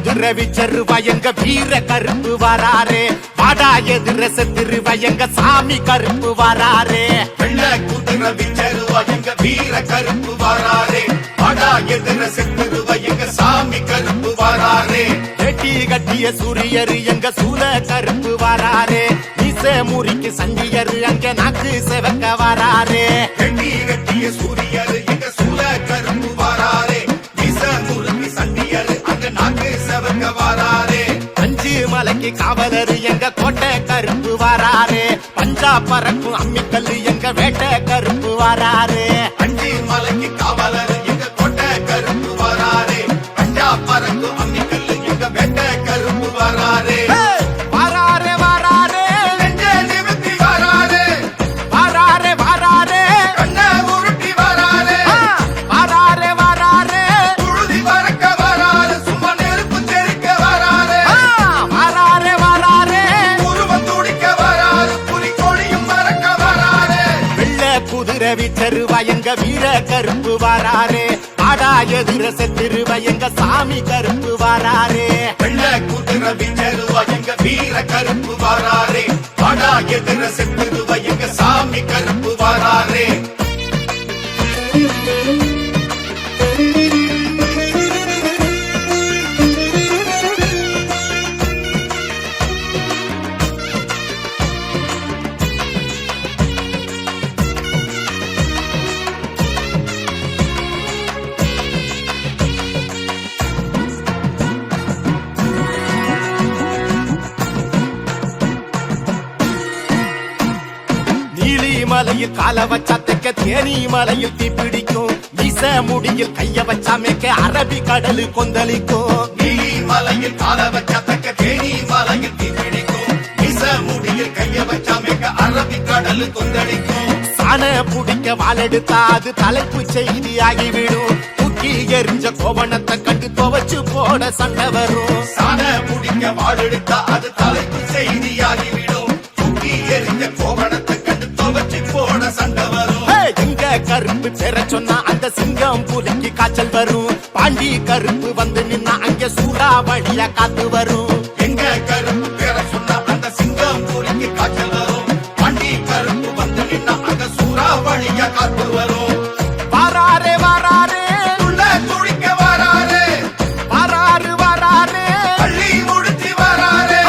குதிரவி செருவா எங்க வீர கருப்பு வராரே வாடா எதிர செத்துருவா எங்க சாமி கருப்பு வராரே வெள்ள குதிரவி செருவா எங்க வீர கருப்பு வராரே வாடா எதிர செத்துருவா எங்க சாமி கருப்பு வராரே வெட்டி கட்டிய சூரியரு எங்க சூல கருப்பு வராரே மீச முறிக்கு சண்டியரு அங்க நாக்கு செவக்க வராரே வெட்டி கட்டிய சூரியரு எங்க சூல கருப்பு வராரே மீச முறிக்கு சண்டியரு அங்க நாக்கு செவக்க வராரே அஞ்சு மலைக்கு காவலரு எங்க கோட்டை கருப்பு வராரே பஞ்சா பறக்கும் அம்மிக்கல்லு எங்க வேட்டை கருப்பு வராரே அஞ்சு மலைக்கு காவலரு எங்க கோட்டை கருப்பு வராரே பஞ்சா பறக்கும் அம்மிக்கல்லு எங்க வேட்டை கருப்பு வராரே வராரே வராரே நெஞ்சே நிமித்தி வராரே வராரே வராரே கண்ணை உருட்டி வராரே வராரே வராரே புழுதி பறக்க வராரு சும்மா நெருப்பு தெறிக்க வராரே வராரே வராரே உருவம் துடிக்க வராரு புலி கொடியும் பறக்க வராரே வெள்ள குதிரவி செருவா எங்க வீர கருப்பு வராரே ஆடா எதிர செத்திருவ எங்க சாமி கருப்பு வராரே வெள்ள குதிரவி செருவா எங்க வீர கருப்பு வராரே வாடா எதிர செத்துருவா எங்க சாமி கருப்பு வராரே மலையில் கால வச்சா தெக்க தேனி மலையில் தீ பிடிக்கும் மீச முடியில் கைய வச்சா மேக்க அரபி கடலு கொந்தளிக்கும் நீலி மலையில் கால வச்சா தக்க தேனி மலையில் தீ பிடிக்கும் மீச முடியில் கைய வச்சா மேக்க அரபி கடலு கொந்தளிக்கும் சாண புடிக்க வாழெடுத்தா அது தலைப்பு செய்தி ஆகிவிடும் தூக்கி எரிஞ்ச கோவணத்தை கண்டு துவச்சு போட சண்டை வரும் சாண புடிக்க வாழெடுத்தா அது தலைப்பு செய்தியாகிவிடும் தூக்கி எரிஞ்ச கோவணத்தை கண்டு துவச்சு போட சண்டை வரும் எங்க கருப்பு பெற சொன்னா அந்த சிங்கம் புலிக்கு காய்ச்சல் வரும் பாண்டி கருப்பு வந்து நின்னா அங்க சூறாவளியா காத்து வரும் எங்க கருப்பு பேர சொன்னா அந்த சிங்கம் புலிக்கு காய்ச்சல் வரும் பாண்டி கருப்பு வந்து நின்னா அங்க சூறாவளியா காத்து வரும் வராரே வராரே உள்ள துடிக்க வராரே வராரு வராரே பள்ளி முடிச்சு வராரே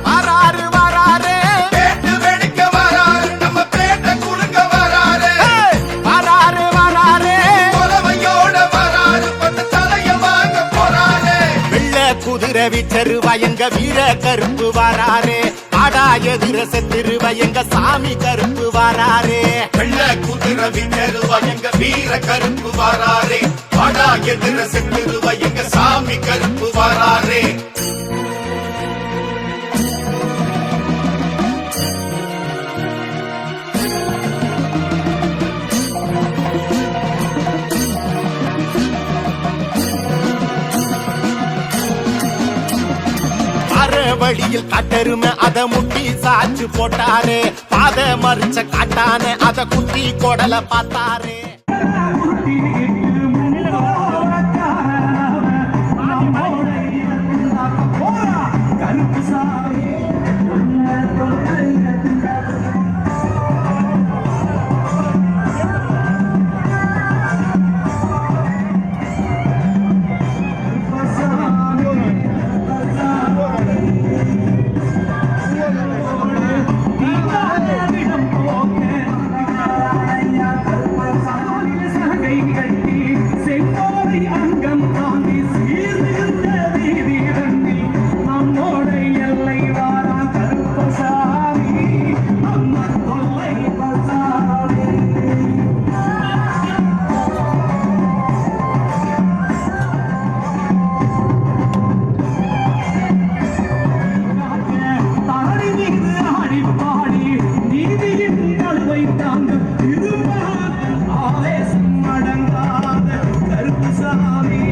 வராரு வராரே பேட்டு வெடிக்க வராரு நம்ம பேட்ட குலுங்க வராரு வராரு வராரே கொலவையோட வராரு பட்ட தலைய வாங்க போறாரு வெள்ள குதிரவி செருவா எங்க வீர கருப்பு வராரே ஆடா எதிர செத்திருவ எங்க சாமி கருப்பு வராரே வெள்ள குதிரவி செருவா எங்க வீர கருப்பு வராரே வாடா எதிர செத்துருவா எங்க சாமி கருப்பு வராரே வழியில் காட்டெருமை அத முட்டி சாச்சு போட்டாரே பாத மறிச்ச காட்டானே அத குத்தி கொடல பார்த்தாரே ஆவேசம் அடங்காத கருப்புசாமி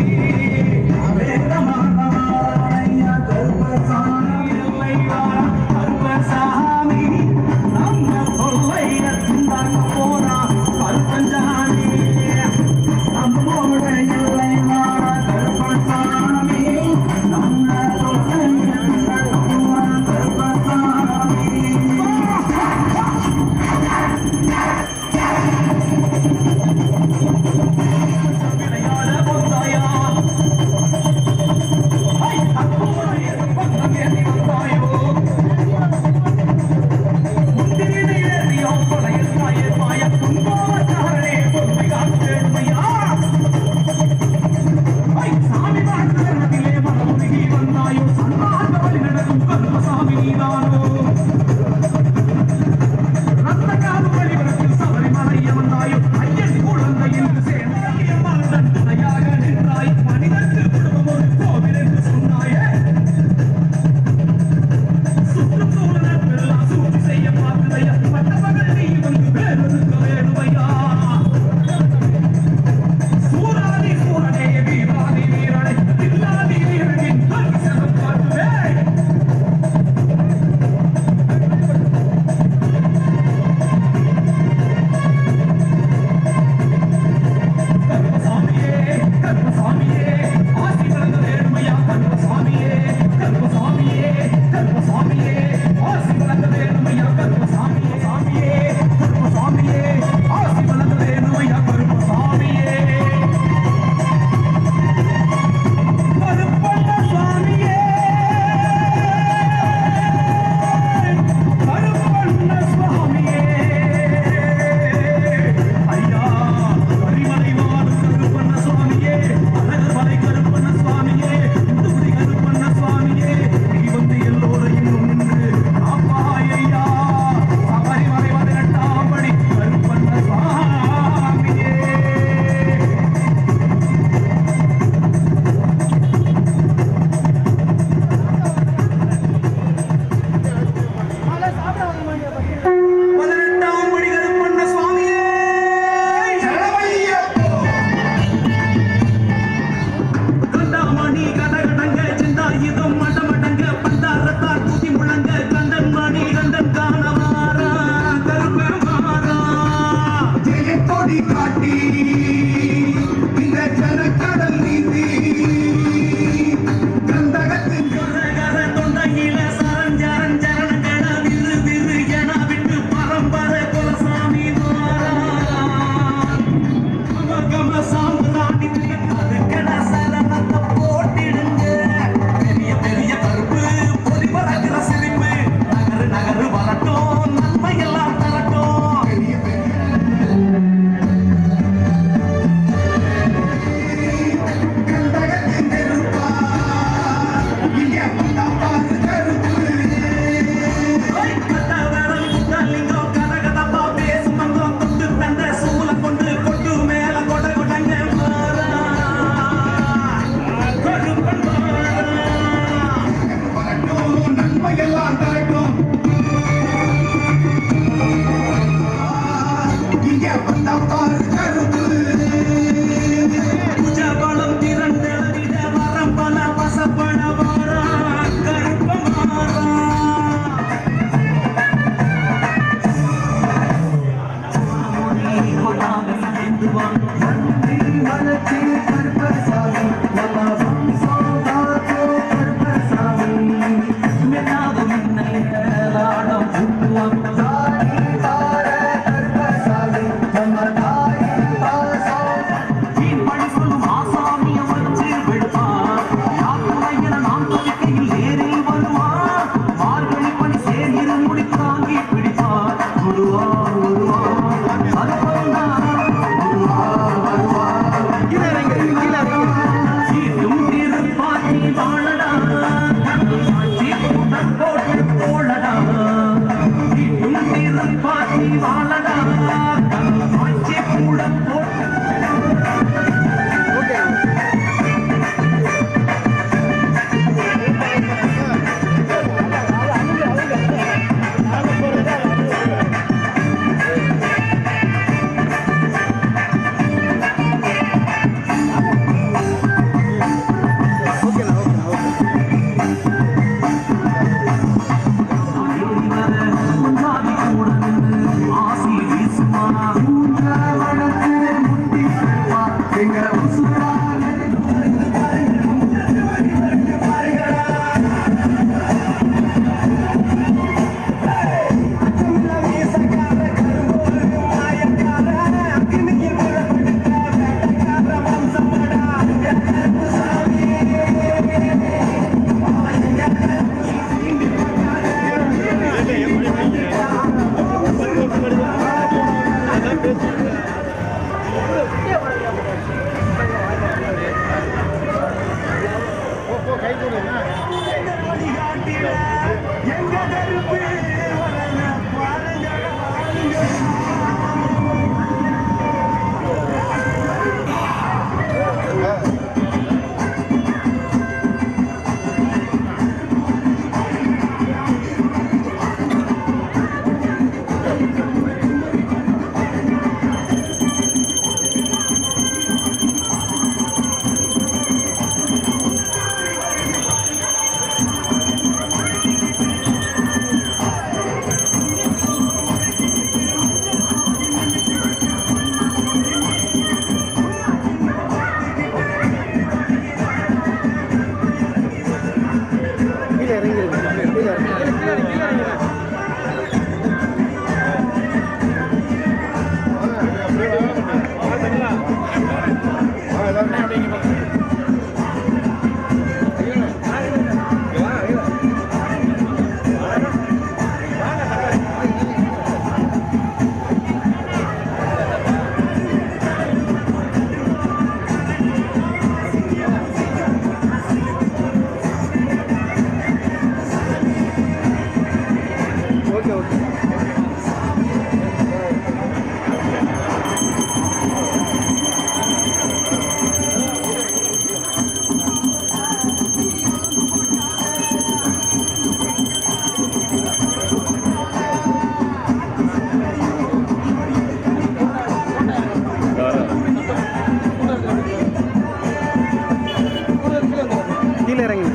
கீழே இறங்கி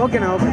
ஓகேண்ணா ஓகே.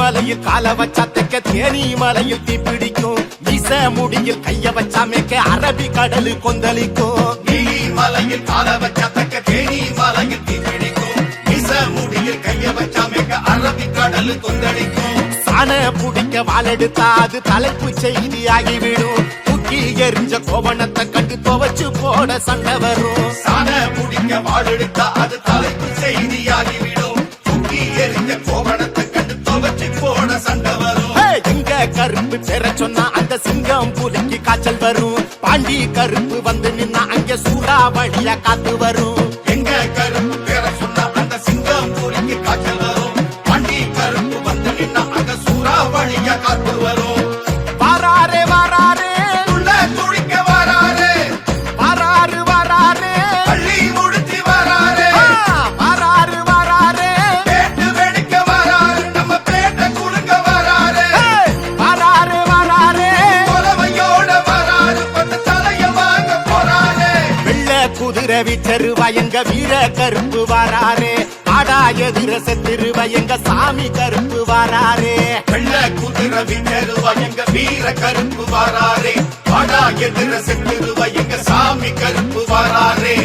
மலையில் கால வச்சா தெக்க தேனி மலையில் தீப்பிடிக்கும் மீச முடியில் கைய வச்சா மேக்க அரபி கடலு கொந்தளிக்கும். நீலி மலையில் கால வச்சா தெக்க தேனி மலையில் தீப்பிடிக்கும் மீச முடியில் கைய வச்சா மேக்க அரபி கடலு கொந்தளிக்கும். சாண புடிக்க வாழெடுத்தா அது தலைப்பு செய்தியாகிவிடும். தூக்கி எரிஞ்ச கோவணத்தை கண்டு துவச்சு போட சண்டை வரும். சாண புடிக்க வாழெடுத்தா அது தலைப்பு செய்தியாகிவிடும். தூக்கி எரிஞ்ச கோவணத்தை போட சண்டை வரும். எங்க கருப்பு பெற சொன்னா அந்த சிங்கம் புலிக்கு காய்ச்சல் வரும். பாண்டி கருப்பு வந்து நின்னா அங்க சூறாவளியா காத்து வரும். எங்க கருப்பு பெற சொன்னா அந்த சிங்கம் புலிக்கு காய்ச்சல் வரும். பாண்டி கருப்பு வந்து நின்னா அங்க சூறாவளியா காத்து வரும். வாராரே வாராரே உள்ள துடிக்க வாராரே வாராரு வாராரே பள்ளி முடிச்சு வாராரே வாராரு வாராரே பேட்டு வெடிக்க வாராரு நம்ம பேட்ட குலுங்க வாராரு வாராரு வாராரு கொலவையோட வாராரு பட்ட தலைய வாங்க போறாரு. வெள்ள குதிரை விச்சருவா எங்க வீர கருப்பு வாராரே. ஆடா எதிர செத்திருவா எங்க சாமி கருப்பு வாராரே. வெள்ள குதிரை விச்சருவா எங்க வீர கருப்பு வாராரே. ஆடா எதிர செத்திருவா எங்க சாமி கருப்பு வாராரே.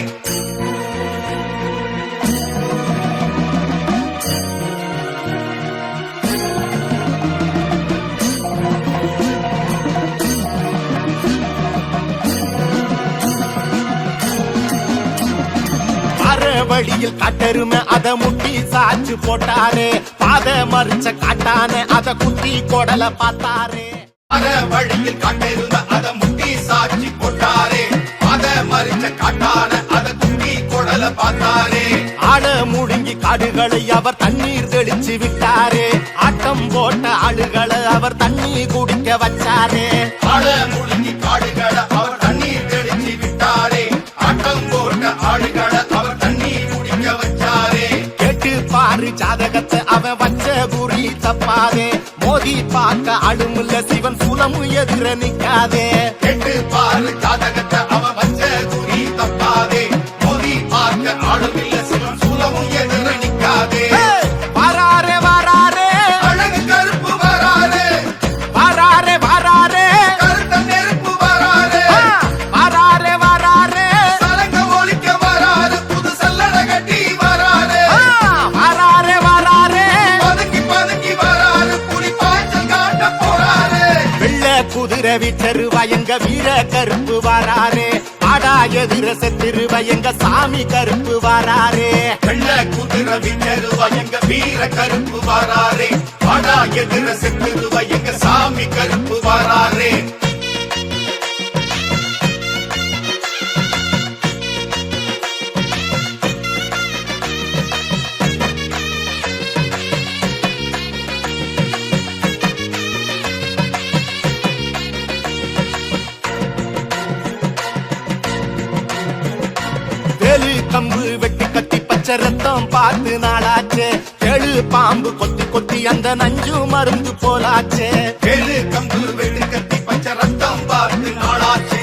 வழியில் காட்டெருமை அத முட்டி சாச்சு போட்டாரே. பாத மறிச்ச காட்டான அத குத்தி கொடல பார்த்தாரே. அற வழியில் காட்டெருமை அத முட்டி சாட்சி போட்டாரே. பாத மறிச்ச காட்டான அத குத்தி கொடல பார்த்தாரே. ஆட முழுங்கி காடுகளை அவர் தண்ணீர் தெளிச்சு விட்டாரே. ஆட்டம் போட்ட ஆளுகளை அவர் தண்ணீர் குடிக்க வச்சாரே. ஆட முழுங்கி காடுகளை அவர் தண்ணீர் தெளிச்சு விட்டாரே. ஆட்டம் போட்ட ஆளுகளை அவர் தண்ணீர் குடிக்க வச்சாரே. கேட்டு பாரு ஜாதகத்தை அவன் வச்ச குறி தப்பாதே. மோதி பார்க்க அழுமுல்ல சிவன் சுலமு எதிர நிக்காதே. கேட்டு பாரு ஜாதகத்தை அவன் வச்ச குறி தப்பாதே. மோதி பார்க்க ஆளுமில்ல சிவன் சூலமும் எதிர நிக்காதே. வாராரே வாராரே அழகு கருப்பு வராரே. வாராரே வாராரே கருத்த நெருப்பு வராரே. வாராரே வாராரே சலங்க ஒலிக்க வராரு. புது சல்லடை கட்டி வராரு. வாராரே வாராரே பதுக்கி பதுக்கி வராரு. புலி பாய்ச்சல் காட்ட போறாரு. வெள்ள குதிரை விச்சருவா எங்க வீர கருப்பு வாராரே. ஆடா எதிர செத்திருவா எங்க சாமி கருப்பு வாராரே. வெள்ள குதிரை விச்சருவா எங்க வீர கருப்பு வாராரே. ஆடா எதிர செத்துருவா எங்க சாமி கருப்பு வாராரே. வேலு கம்பு வெட்டி கட்டி பச்சை ரத்தம் பார்த்து நாளாச்சே. கேளு பாம்பு கொத்தி கொத்தி அந்த நஞ்சு மருந்து போலாச்சே. ஏழு கம்பு வெட்டு கட்டி பச்சை ரத்தம் பார்த்து நாளாச்சு.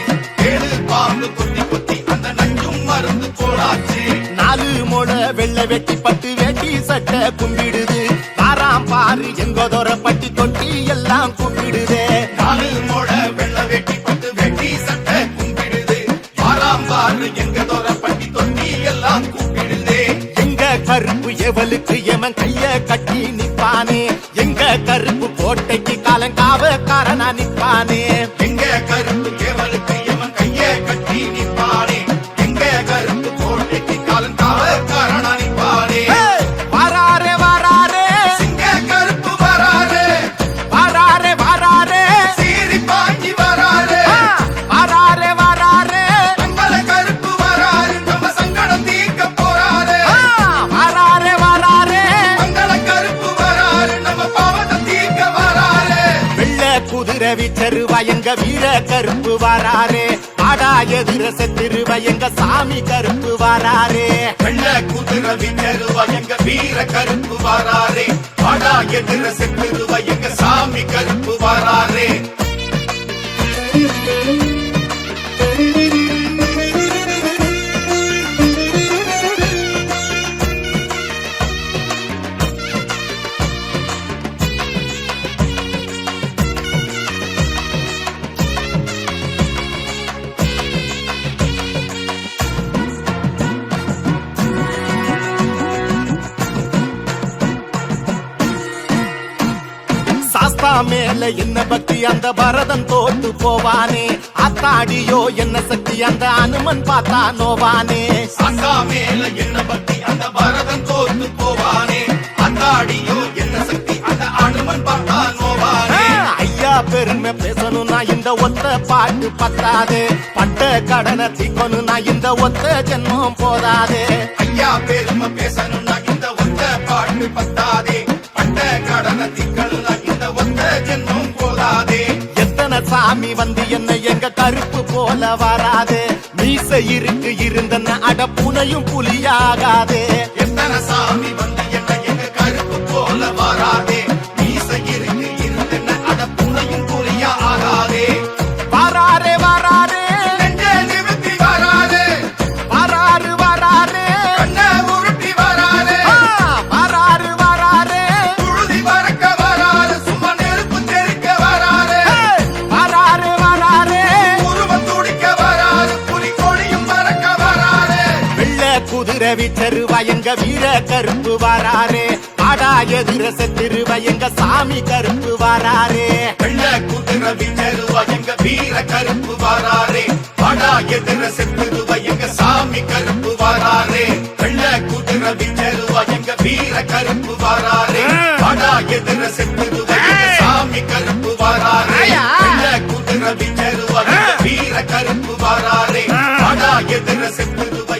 ஏழு பாம்பு கொத்தி கொத்தி அந்த நஞ்சும் மருந்து போலாச்சு. நாலு மொழ வெள்ளை வெட்டி பட்டு வேட்டி சட்டை கும்பிடுது. பாராம் பாரு எங்கதோர பட்டி தொட்டி எல்லாம் கும்பிடுதே. நாலு மோட வெள்ள வெட்டி பட்டு வெட்டி சட்டை கும்பிடுது. பாராம்பாரு எங்க தோற பட்டி தொட்டி எல்லாம் கூப்பிடுதே. எங்க கருப்பு எவளுக்கு எமன் கைய கட்டி நிப்பானே. எங்க கருப்பு கோட்டைக்கு காலங்காவக்காரனா நிப்பானே. எங்க கருப்பு கேவலுக்கு எவன் கைய கட்டி நிற்பானே. எங்க கருப்பு கோட்டைக்கு காலம் காவக்காரனா நிற்பானே. வாராரே வாராரே சிங்க கருப்பு வராரே. வாராரே வாராரே சீறி குதிரை விச்சருவா எங்க வீர கருப்பு வாராரே ஆடா எதிர செத்திருவா எங்க சாமி கருப்பு வாராரே வெள்ள குதிரை விச்சருவா எங்க வீர கருப்பு வாராரே வாடா எதிர செத்துருவா எங்க சாமி கருப்பு வாராரே சாஸ்தா மேல என்ன பக்தி அந்த பரதன் தோத்து போவானே அத்தாடியோ என்ன சக்தி அந்த அனுமன் பார்த்தா நோவானே சாஸ்தா மேல என்ன பக்தி அந்த பரதன் தோத்து போவானே அத்தாடியோ என்ன சக்தி அந்த அனுமன் பார்த்தா நோவானே ஐயா பெருமை பேசணும்னா இந்த ஒத்த பாட்டு பத்தாது பட்ட கடனை தீக்கணும்னா இந்த ஒத்த ஜென்மம் போதாதே ஐயா பெருமை பேசணும்னா இந்த ஒத்த பாட்டு பத்தாதே பட்ட கடனை தீக்கணும்னா இந்த ஒத்த ஜென்மம் போதாதே எத்தனை சாமி வந்து என்ன எங்க கருப்பு போல வராது மீச இருக்கு இருந்தன அட புனையும் புலியாகாதே எத்தனை சாமி வந்து என்ன எங்க கருப்பு போல வராதே மீச இருக்கு இருந்தன அட புனையும் புலியா ஆகாதே வராரே வராரே நெஞ்சே நிமித்தி வராதே வராரு வராரே கண்ணை உருட்டி வராதே வராரு வராரே புழுதி பறக்க வராது சும்மா நெருப்பு தெறிக்க வராதே வராரு வராரே உருவம் துடிக்க வராது புலி கொடியும் பறக்க வராதே வெள்ள குதிரை விச்சருவா எங்க வீர கருப்பு வாராரே ஆடா எதிர செத்திருவா எங்க சாமி கருப்பு வாராரே வெள்ள குதிரை விச்சருவா எங்க வீர கருப்பு வாராரே வாடா எதிர செத்துருவா எங்க சாமி கருப்பு வாராரே வெள்ள குதிரை விச்சருவா எங்க வீர கருப்பு வாராரே வாடா எதிர செத்துருவா எங்க சாமி கருப்பு வாராரே வெள்ள குதிரை விச்சருவா எங்க வீர கருப்பு வாராரே வாடா எதிர செத்துருவா